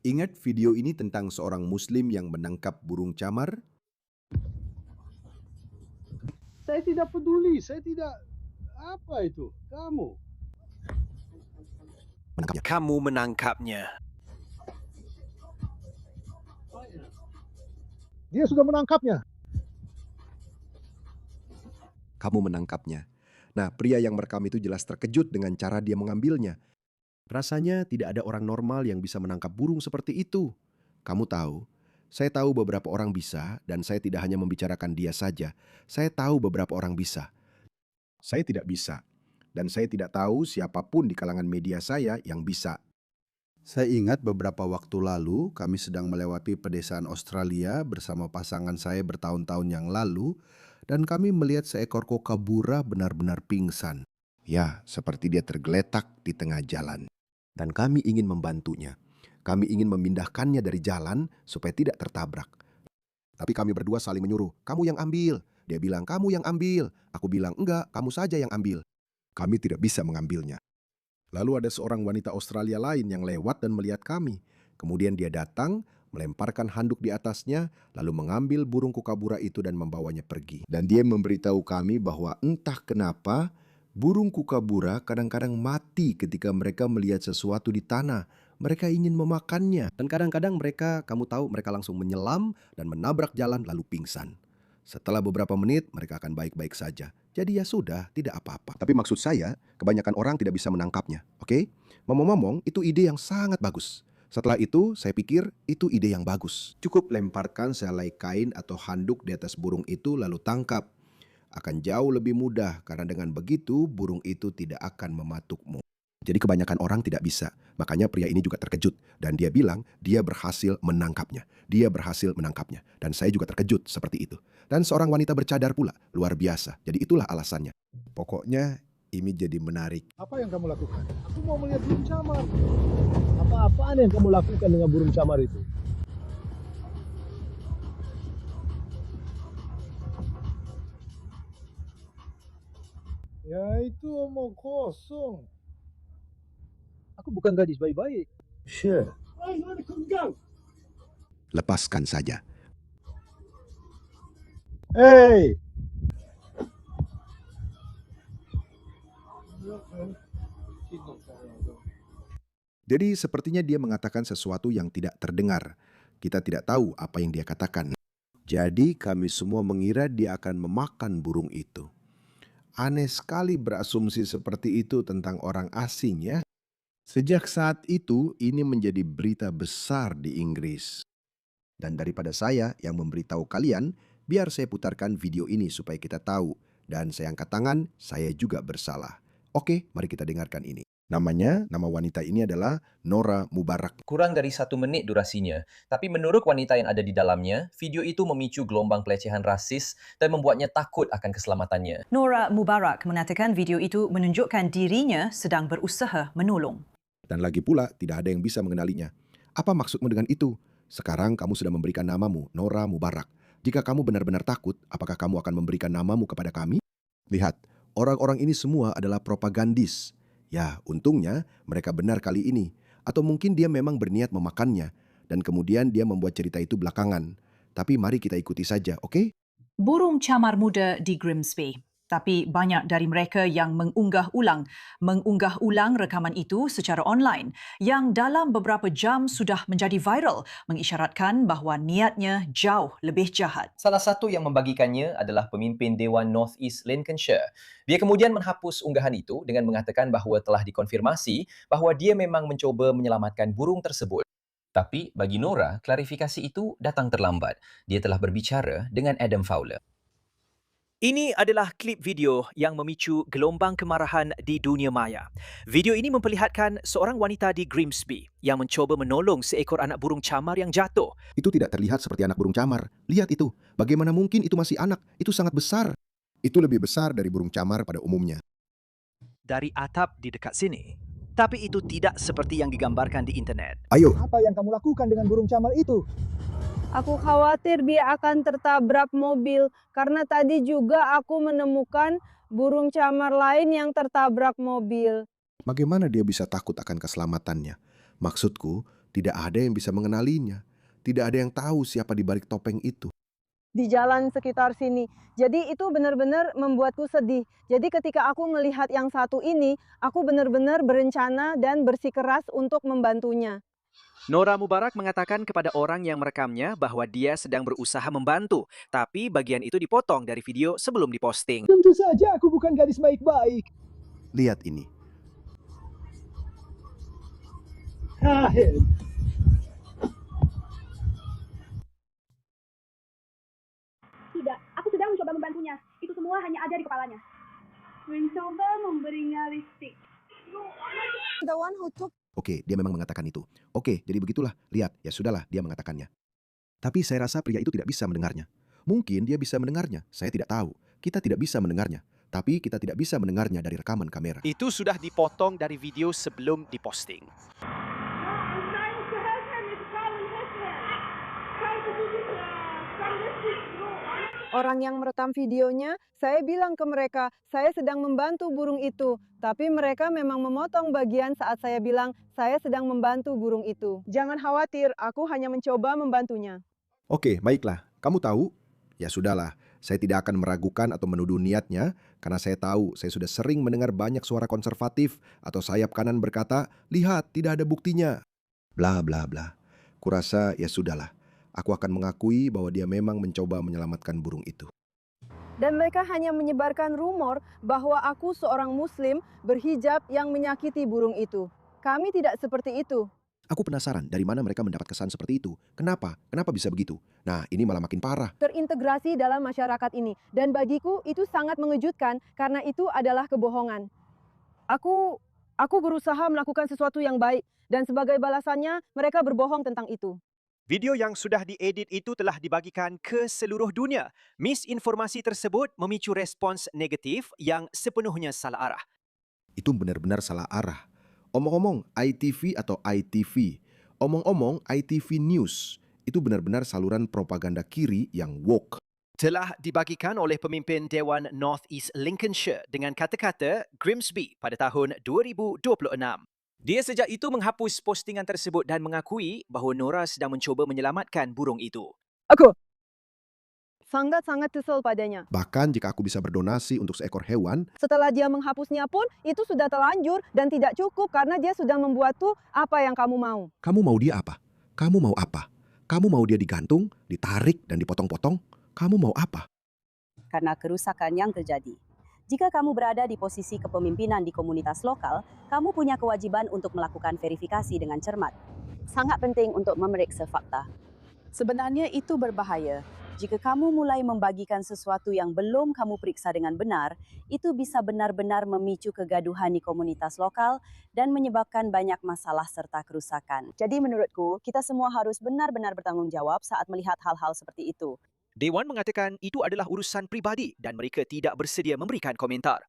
Ingat video ini tentang seorang muslim yang menangkap burung camar? Saya tidak peduli, saya tidak apa itu, kamu. Menangkapnya. Kamu menangkapnya. Dia sudah menangkapnya. Kamu menangkapnya. Nah, pria yang merekam itu jelas terkejut dengan cara dia mengambilnya. Rasanya tidak ada orang normal yang bisa menangkap burung seperti itu. Kamu tahu, saya tahu beberapa orang bisa dan saya tidak hanya membicarakan dia saja. Saya tahu beberapa orang bisa. Saya tidak bisa. Dan saya tidak tahu siapapun di kalangan media saya yang bisa. Saya ingat beberapa waktu lalu kami sedang melewati pedesaan Australia bersama pasangan saya bertahun-tahun yang lalu dan kami melihat seekor kokabura benar-benar pingsan. Ya, seperti dia tergeletak di tengah jalan. Dan kami ingin membantunya. Kami ingin memindahkannya dari jalan supaya tidak tertabrak. Tapi kami berdua saling menyuruh, kamu yang ambil. Dia bilang, kamu yang ambil. Aku bilang, enggak, kamu saja yang ambil. Kami tidak bisa mengambilnya. Lalu ada seorang wanita Australia lain yang lewat dan melihat kami. Kemudian dia datang, melemparkan handuk di atasnya, lalu mengambil burung kukabura itu dan membawanya pergi. Dan dia memberitahu kami bahwa entah kenapa, burung kukabura kadang-kadang mati ketika mereka melihat sesuatu di tanah. Mereka ingin memakannya. Dan kadang-kadang mereka, kamu tahu, mereka langsung menyelam dan menabrak jalan lalu pingsan. Setelah beberapa menit, mereka akan baik-baik saja. Jadi ya sudah, tidak apa-apa. Tapi maksud saya, kebanyakan orang tidak bisa menangkapnya. Oke? Ngomong-ngomong, itu ide yang sangat bagus. Setelah itu, saya pikir itu ide yang bagus. Cukup lemparkan sehelai kain atau handuk di atas burung itu lalu tangkap. Akan jauh lebih mudah karena dengan begitu burung itu tidak akan mematukmu. Jadi kebanyakan orang tidak bisa. Makanya pria ini juga terkejut. Dan dia bilang dia berhasil menangkapnya. Dia berhasil menangkapnya. Dan saya juga terkejut seperti itu. Dan seorang wanita bercadar pula. Luar biasa. Jadi itulah alasannya. Pokoknya ini jadi menarik. Apa yang kamu lakukan? Aku mau melihat burung camar. Apa-apaan yang kamu lakukan dengan burung camar itu? Ya itu omong kosong. Aku bukan gadis baik-baik. Sure. Lepaskan saja. Hey! Jadi sepertinya dia mengatakan sesuatu yang tidak terdengar. Kita tidak tahu apa yang dia katakan. Jadi kami semua mengira dia akan memakan burung itu. Aneh sekali berasumsi seperti itu tentang orang asing ya. Sejak saat itu ini menjadi berita besar di Inggris. Dan daripada saya yang memberitahu kalian, biar saya putarkan video ini supaya kita tahu. Dan saya angkat tangan, saya juga bersalah. Oke, mari kita dengarkan ini. Nama wanita ini adalah Nora Mubarak. Kurang dari 1 menit durasinya, tapi menurut wanita yang ada di dalamnya, video itu memicu gelombang pelecehan rasis dan membuatnya takut akan keselamatannya. Nora Mubarak mengatakan video itu menunjukkan dirinya sedang berusaha menolong. Dan lagi pula, tidak ada yang bisa mengenalinya. Apa maksudmu dengan itu? Sekarang kamu sudah memberikan namamu, Nora Mubarak. Jika kamu benar-benar takut, apakah kamu akan memberikan namamu kepada kami? Lihat, orang-orang ini semua adalah propagandis. Ya, untungnya mereka benar kali ini. Atau mungkin dia memang berniat memakannya. Dan kemudian dia membuat cerita itu belakangan. Tapi mari kita ikuti saja, oke? Burung camar muda di Grimsby. Tapi banyak dari mereka yang mengunggah ulang rekaman itu secara online yang dalam beberapa jam sudah menjadi viral, mengisyaratkan bahawa niatnya jauh lebih jahat. Salah satu yang membagikannya adalah pemimpin Dewan North East Lincolnshire. Dia kemudian menghapus unggahan itu dengan mengatakan bahawa telah dikonfirmasi bahawa dia memang mencuba menyelamatkan burung tersebut. Tapi bagi Nora, klarifikasi itu datang terlambat. Dia telah berbicara dengan Adam Fowler. Ini adalah klip video yang memicu gelombang kemarahan di dunia maya. Video ini memperlihatkan seorang wanita di Grimsby yang mencuba menolong seekor anak burung camar yang jatuh. Itu tidak terlihat seperti anak burung camar. Lihat itu. Bagaimana mungkin itu masih anak? Itu sangat besar. Itu lebih besar dari burung camar pada umumnya. Dari atap di dekat sini. Tapi itu tidak seperti yang digambarkan di internet. Ayo, Apa yang kamu lakukan dengan burung camar itu? Aku khawatir dia akan tertabrak mobil karena tadi juga aku menemukan burung camar lain yang tertabrak mobil. bagaimana dia bisa takut akan keselamatannya? Maksudku, Tidak ada yang bisa mengenalinya. Tidak ada yang tahu siapa di balik topeng itu. Di jalan sekitar sini. Jadi itu benar-benar membuatku sedih. Jadi ketika aku melihat yang satu ini, aku benar-benar berencana dan bersikeras untuk membantunya. Nora Mubarak mengatakan kepada orang yang merekamnya bahwa dia sedang berusaha membantu, tapi bagian itu dipotong dari video sebelum diposting. Tentu saja aku bukan gadis baik-baik. Lihat ini. Akhir. Tidak, aku sedang mencoba membantunya. Itu semua hanya ada di kepalanya. Mencoba memberinya lipstik. The one who took. Oke, dia memang mengatakan itu. Oke, jadi begitulah. Lihat, ya sudahlah, dia mengatakannya. Tapi saya rasa pria itu tidak bisa mendengarnya. Mungkin dia bisa mendengarnya, saya tidak tahu. Kita tidak bisa mendengarnya. Tapi kita tidak bisa mendengarnya dari rekaman kamera. Itu sudah dipotong dari video sebelum diposting. Orang yang merekam videonya, saya bilang ke mereka, saya sedang membantu burung itu. Tapi mereka memang memotong bagian saat saya bilang, saya sedang membantu burung itu. Jangan khawatir, aku hanya mencoba membantunya. Oke, baiklah. Kamu tahu? Ya sudahlah, saya tidak akan meragukan atau menuduh niatnya, karena saya tahu saya sudah sering mendengar banyak suara konservatif atau sayap kanan berkata, lihat, tidak ada buktinya. Bla bla bla. Kurasa ya sudahlah. Aku akan mengakui bahwa dia memang mencoba menyelamatkan burung itu. Dan mereka hanya menyebarkan rumor bahwa aku seorang muslim berhijab yang menyakiti burung itu. Kami tidak seperti itu. Aku penasaran dari mana mereka mendapat kesan seperti itu. Kenapa? Kenapa bisa begitu? Nah, ini malah makin parah. Terintegrasi dalam masyarakat ini. Dan bagiku itu sangat mengejutkan karena itu adalah kebohongan. Aku berusaha melakukan sesuatu yang baik. Dan sebagai balasannya, mereka berbohong tentang itu. Video yang sudah diedit itu telah dibagikan ke seluruh dunia. Misinformasi tersebut memicu respons negatif yang sepenuhnya salah arah. Itu benar-benar salah arah. Omong-omong ITV atau ITV, omong-omong ITV News, itu benar-benar saluran propaganda kiri yang woke. Telah dibagikan oleh pemimpin Dewan North East Lincolnshire dengan kata-kata Grimsby pada tahun 2026. Dia sejak itu menghapus postingan tersebut dan mengakui bahawa Nora sedang mencuba menyelamatkan burung itu. Aku sangat-sangat kesal padanya. Bahkan jika aku bisa berdonasi untuk seekor hewan, Setelah dia menghapusnya pun, itu sudah terlanjur dan tidak cukup karena dia sudah membuatku apa yang kamu mau. kamu mau dia apa? Kamu mau apa? Kamu mau dia digantung, ditarik, dan dipotong-potong? Kamu mau apa? Karena kerusakan yang terjadi. Jika kamu berada di posisi kepemimpinan di komunitas lokal, kamu punya kewajiban untuk melakukan verifikasi dengan cermat. Sangat penting untuk memeriksa fakta. Sebenarnya itu berbahaya. Jika kamu mulai membagikan sesuatu yang belum kamu periksa dengan benar, itu bisa benar-benar memicu kegaduhan di komunitas lokal dan menyebabkan banyak masalah serta kerusakan. Jadi menurutku, kita semua harus benar-benar bertanggung jawab saat melihat hal-hal seperti itu. Dewan mengatakan itu adalah urusan pribadi dan mereka tidak bersedia memberikan komentar.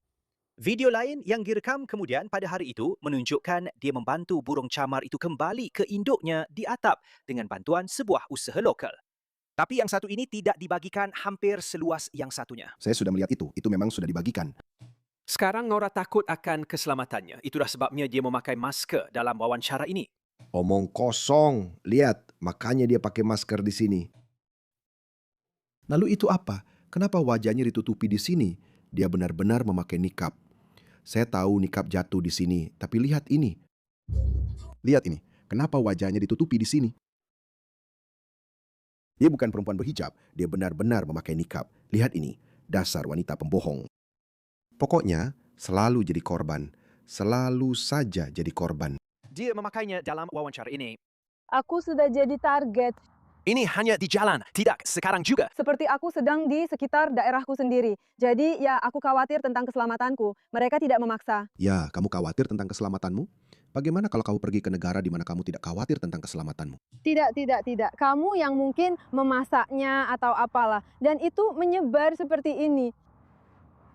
Video lain yang direkam kemudian pada hari itu menunjukkan dia membantu burung camar itu kembali ke induknya di atap dengan bantuan sebuah usaha lokal. Tapi yang satu ini tidak dibagikan hampir seluas yang satunya. Saya sudah melihat itu memang sudah dibagikan. Sekarang Nora takut akan keselamatannya. Itulah sebabnya dia memakai masker dalam wawancara ini. Omong kosong. Lihat, makanya dia pakai masker di sini. Lalu itu apa? Kenapa wajahnya ditutupi di sini? Dia benar-benar memakai nikab. Saya tahu nikab jatuh di sini, tapi lihat ini. Lihat ini, kenapa wajahnya ditutupi di sini? Dia bukan perempuan berhijab, dia benar-benar memakai nikab. Lihat ini, dasar wanita pembohong. Pokoknya, selalu jadi korban. Selalu saja jadi korban. Dia memakainya dalam wawancara ini. Aku sudah jadi target. Ini hanya di jalan, tidak sekarang juga. Seperti aku sedang di sekitar daerahku sendiri. Jadi ya aku khawatir tentang keselamatanku. Mereka tidak memaksa. Ya, kamu khawatir tentang keselamatanmu? Bagaimana kalau kamu pergi ke negara di mana kamu tidak khawatir tentang keselamatanmu? Tidak. Kamu yang mungkin memasaknya atau apalah. Dan itu menyebar seperti ini.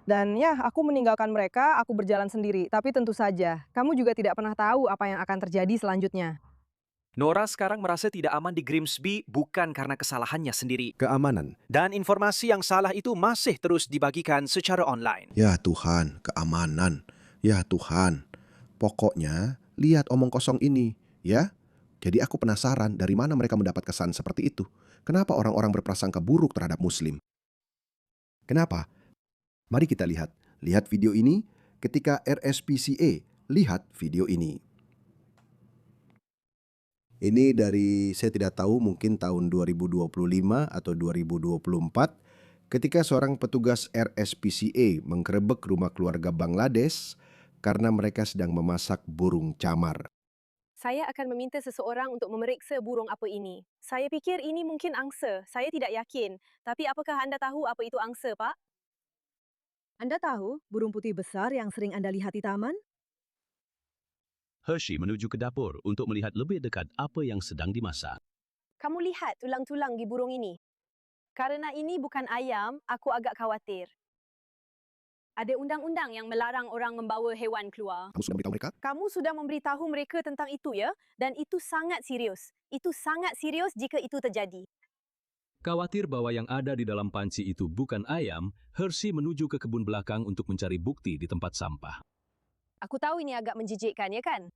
Dan ya, aku meninggalkan mereka, aku berjalan sendiri. Tapi tentu saja, kamu juga tidak pernah tahu apa yang akan terjadi selanjutnya. Nora sekarang merasa tidak aman di Grimsby bukan karena kesalahannya sendiri. Keamanan. Dan informasi yang salah itu masih terus dibagikan secara online. Ya Tuhan, keamanan. Ya Tuhan. Pokoknya, lihat omong kosong ini. Ya, Jadi aku penasaran dari mana mereka mendapat kesan seperti itu. Kenapa orang-orang berprasangka buruk terhadap Muslim? Kenapa? Mari kita lihat. Lihat video ini ketika RSPCA. Lihat video ini. Ini dari, saya tidak tahu, mungkin tahun 2025 atau 2024, ketika seorang petugas RSPCA menggerebek rumah keluarga Bangladesh karena mereka sedang memasak burung camar. Saya akan meminta seseorang untuk memeriksa burung apa ini. Saya pikir ini mungkin angsa. Saya tidak yakin. Tapi apakah anda tahu apa itu angsa, Pak? Anda tahu burung putih besar yang sering Anda lihat di taman? Hershey menuju ke dapur untuk melihat lebih dekat apa yang sedang dimasak. Kamu lihat tulang-tulang di burung ini. Karena ini bukan ayam, aku agak khawatir. Ada undang-undang yang melarang orang membawa hewan keluar. Kamu sudah memberitahu mereka? Kamu sudah memberitahu mereka tentang itu, ya? Dan itu sangat serius. Itu sangat serius jika itu terjadi. Khawatir bahwa yang ada di dalam panci itu bukan ayam, Hershey menuju ke kebun belakang untuk mencari bukti di tempat sampah. Aku tahu ini agak menjijikkan, ya kan?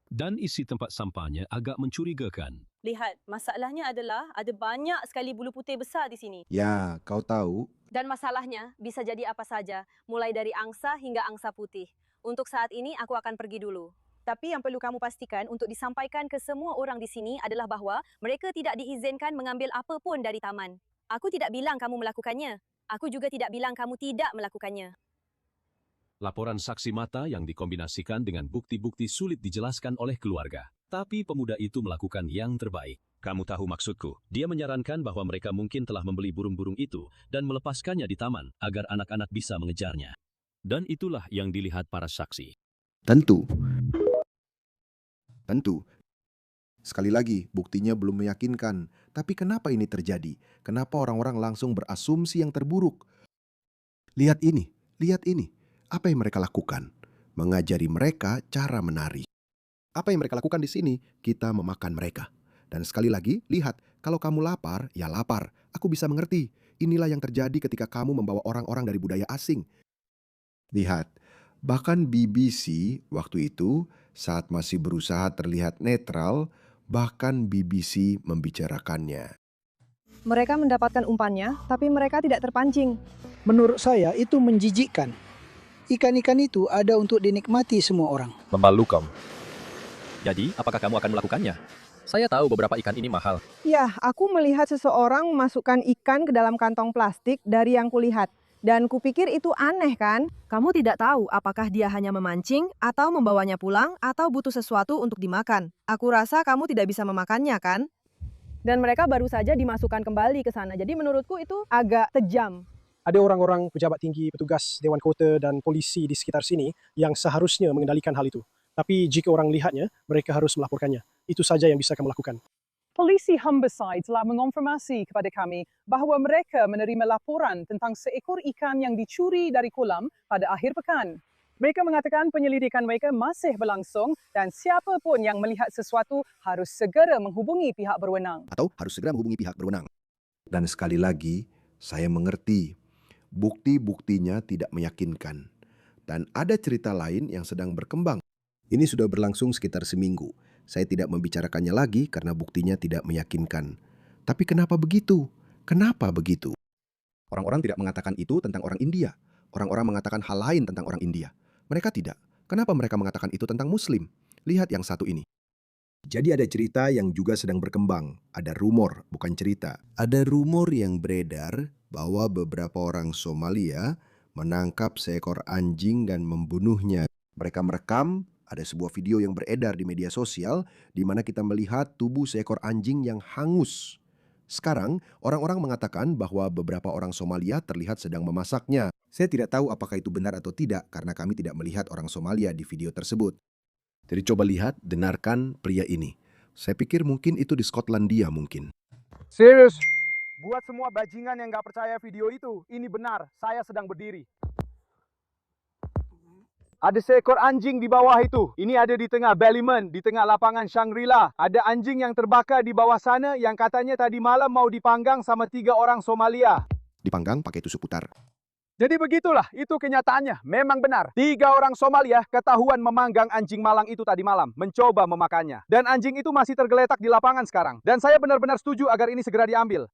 Dan isi tempat sampahnya agak mencurigakan. Lihat, masalahnya adalah ada banyak sekali bulu putih besar di sini. Ya, kau tahu. Dan masalahnya bisa jadi apa saja, mulai dari angsa hingga angsa putih. Untuk saat ini, aku akan pergi dulu. Tapi yang perlu kamu pastikan untuk disampaikan ke semua orang di sini adalah bahawa mereka tidak diizinkan mengambil apa pun dari taman. Aku tidak bilang kamu melakukannya. Aku juga tidak bilang kamu tidak melakukannya. Laporan saksi mata yang dikombinasikan dengan bukti-bukti sulit dijelaskan oleh keluarga. Tapi pemuda itu melakukan yang terbaik. Kamu tahu maksudku. Dia menyarankan bahwa mereka mungkin telah membeli burung-burung itu dan melepaskannya di taman agar anak-anak bisa mengejarnya. Dan itulah yang dilihat para saksi. Tentu. Sekali lagi, buktinya belum meyakinkan. Tapi kenapa ini terjadi? Kenapa orang-orang langsung berasumsi yang terburuk? Lihat ini. Apa yang mereka lakukan? Mengajari mereka cara menari. Apa yang mereka lakukan di sini? Kita memakan mereka. Dan sekali lagi, lihat, kalau kamu lapar, ya lapar. Aku bisa mengerti. Inilah yang terjadi ketika kamu membawa orang-orang dari budaya asing. Lihat, bahkan BBC waktu itu saat masih berusaha terlihat netral, bahkan BBC membicarakannya. Mereka mendapatkan umpannya, tapi mereka tidak terpancing. Menurut saya itu menjijikkan. Ikan-ikan itu ada untuk dinikmati semua orang. Memalukan. Jadi, apakah kamu akan melakukannya? Saya tahu beberapa ikan ini mahal. Ya, aku melihat seseorang memasukkan ikan ke dalam kantong plastik dari yang kulihat. Dan kupikir itu aneh, kan? Kamu tidak tahu apakah dia hanya memancing, atau membawanya pulang, atau butuh sesuatu untuk dimakan. Aku rasa kamu tidak bisa memakannya, kan? Dan mereka baru saja dimasukkan kembali ke sana. Jadi menurutku itu agak kejam. Ada orang-orang pejabat tinggi, petugas Dewan Kota dan polisi di sekitar sini yang seharusnya mengendalikan hal itu. Tapi jika orang lihatnya, mereka harus melaporkannya. Itu saja yang bisa kamu lakukan. Polisi Humberside telah mengonfirmasi kepada kami bahawa mereka menerima laporan tentang seekor ikan yang dicuri dari kolam pada akhir pekan. Mereka mengatakan penyelidikan mereka masih berlangsung dan siapa pun yang melihat sesuatu harus segera menghubungi pihak berwenang. Atau harus segera menghubungi pihak berwenang. Dan sekali lagi, saya mengerti. Bukti-buktinya tidak meyakinkan. Dan ada cerita lain yang sedang berkembang. Ini sudah berlangsung sekitar seminggu. Saya tidak membicarakannya lagi karena buktinya tidak meyakinkan. Tapi kenapa begitu? Orang-orang tidak mengatakan itu tentang orang India. Orang-orang mengatakan hal lain tentang orang India. Mereka tidak. Kenapa mereka mengatakan itu tentang Muslim? Lihat yang satu ini. Jadi ada cerita yang juga sedang berkembang. Ada rumor, bukan cerita. Ada rumor yang beredar bahwa beberapa orang Somalia menangkap seekor anjing dan membunuhnya. Mereka merekam, ada sebuah video yang beredar di media sosial di mana kita melihat tubuh seekor anjing yang hangus. Sekarang, orang-orang mengatakan bahwa beberapa orang Somalia terlihat sedang memasaknya. Saya tidak tahu apakah itu benar atau tidak karena kami tidak melihat orang Somalia di video tersebut. Jadi coba lihat, dengarkan pria ini. Saya pikir mungkin itu di Skotlandia mungkin. Serius? Buat semua bajingan yang gak percaya video itu, ini benar, saya sedang berdiri. Ada seekor anjing di bawah itu. Ini ada di tengah Ballymun, di tengah lapangan Shangri-La. Ada anjing yang terbakar di bawah sana yang katanya tadi malam mau dipanggang sama 3 orang Somalia. Dipanggang pakai tusuk putar. Jadi begitulah, itu kenyataannya. Memang benar. 3 orang Somalia ketahuan memanggang anjing malang itu tadi malam, mencoba memakannya. Dan anjing itu masih tergeletak di lapangan sekarang. Dan saya benar-benar setuju agar ini segera diambil.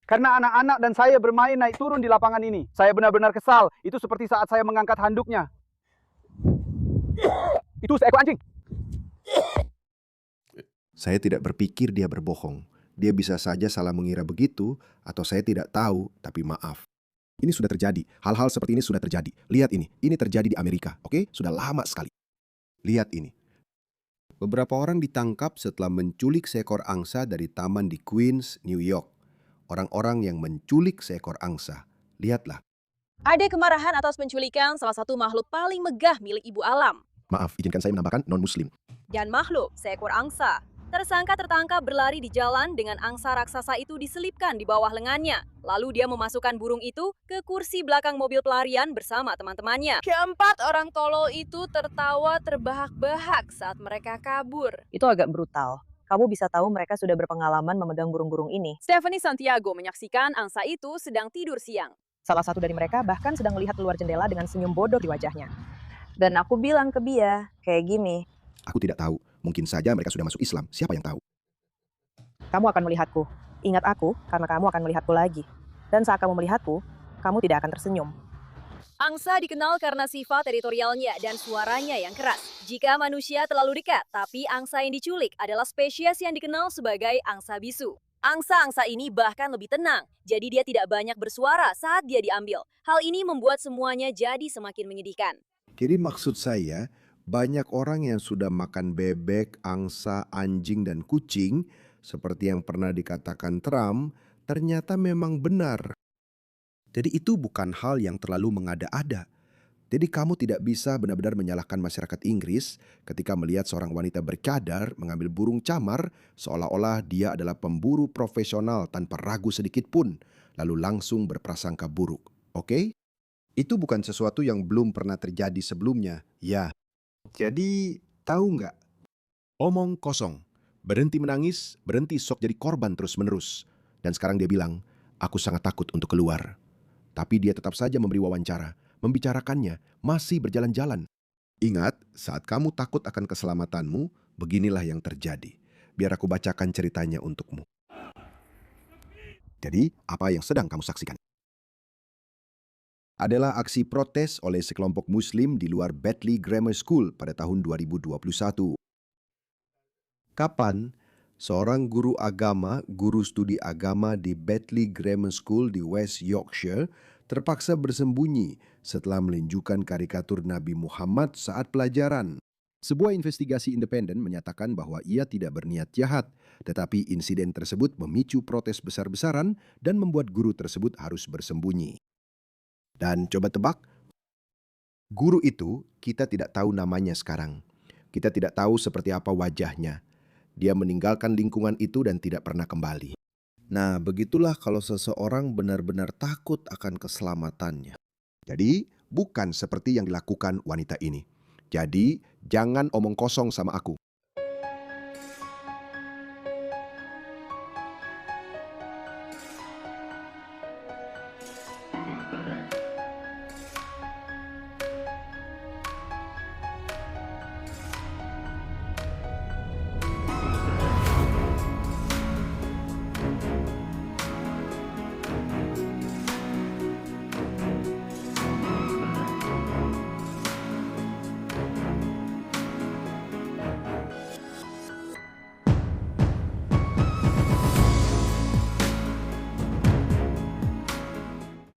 Karena anak-anak dan saya bermain naik turun di lapangan ini. Saya benar-benar kesal. Itu seperti saat saya mengangkat handuknya. Itu seekor anjing. Saya tidak berpikir dia berbohong. Dia bisa saja salah mengira begitu, atau saya tidak tahu, tapi maaf. Ini sudah terjadi. Hal-hal seperti ini sudah terjadi. Lihat ini terjadi di Amerika, oke? Sudah lama sekali. Lihat ini. Beberapa orang ditangkap setelah menculik seekor angsa dari taman di Queens, New York. Orang-orang yang menculik seekor angsa. Lihatlah. Ada kemarahan atas penculikan salah satu makhluk paling megah milik ibu alam. Maaf, izinkan saya menambahkan non-muslim. Dan makhluk, seekor angsa. Tersangka tertangkap berlari di jalan dengan angsa raksasa itu diselipkan di bawah lengannya. Lalu dia memasukkan burung itu ke kursi belakang mobil pelarian bersama teman-temannya. Keempat orang tolol itu tertawa terbahak-bahak saat mereka kabur. Itu agak brutal. Kamu bisa tahu mereka sudah berpengalaman memegang burung-burung ini. Stephanie Santiago menyaksikan angsa itu sedang tidur siang. Salah satu dari mereka bahkan sedang melihat keluar jendela dengan senyum bodoh di wajahnya. Dan aku bilang ke Bia, kayak gini. Aku tidak tahu. Mungkin saja mereka sudah masuk Islam. Siapa yang tahu? Kamu akan melihatku. Ingat aku, karena kamu akan melihatku lagi. Dan saat kamu melihatku, kamu tidak akan tersenyum. Angsa dikenal karena sifat teritorialnya dan suaranya yang keras. Jika manusia terlalu dekat, tapi angsa yang diculik adalah spesies yang dikenal sebagai angsa bisu. Angsa-angsa ini bahkan lebih tenang, jadi dia tidak banyak bersuara saat dia diambil. Hal ini membuat semuanya jadi semakin menyedihkan. Jadi maksud saya, banyak orang yang sudah makan bebek, angsa, anjing, dan kucing, seperti yang pernah dikatakan Trump, ternyata memang benar. Jadi itu bukan hal yang terlalu mengada-ada. Jadi kamu tidak bisa benar-benar menyalahkan masyarakat Inggris ketika melihat seorang wanita bercadar mengambil burung camar seolah-olah dia adalah pemburu profesional tanpa ragu sedikit pun, lalu langsung berprasangka buruk. Oke? Itu bukan sesuatu yang belum pernah terjadi sebelumnya. Ya. Jadi, tahu nggak? Omong kosong. Berhenti menangis, berhenti sok jadi korban terus-menerus. Dan sekarang dia bilang, aku sangat takut untuk keluar. Tapi dia tetap saja memberi wawancara, membicarakannya, masih berjalan-jalan. Ingat, saat kamu takut akan keselamatanmu, beginilah yang terjadi. Biar aku bacakan ceritanya untukmu. Jadi, apa yang sedang kamu saksikan? Adalah aksi protes oleh sekelompok Muslim di luar Betley Grammar School pada tahun 2021. Kapan seorang guru agama, guru studi agama di Betley Grammar School di West Yorkshire terpaksa bersembunyi setelah menunjukkan karikatur Nabi Muhammad saat pelajaran. Sebuah investigasi independen menyatakan bahwa ia tidak berniat jahat, tetapi insiden tersebut memicu protes besar-besaran dan membuat guru tersebut harus bersembunyi. Dan coba tebak, guru itu kita tidak tahu namanya sekarang. Kita tidak tahu seperti apa wajahnya. Dia meninggalkan lingkungan itu dan tidak pernah kembali. Nah, begitulah kalau seseorang benar-benar takut akan keselamatannya. Jadi, bukan seperti yang dilakukan wanita ini. Jadi, jangan omong kosong sama aku.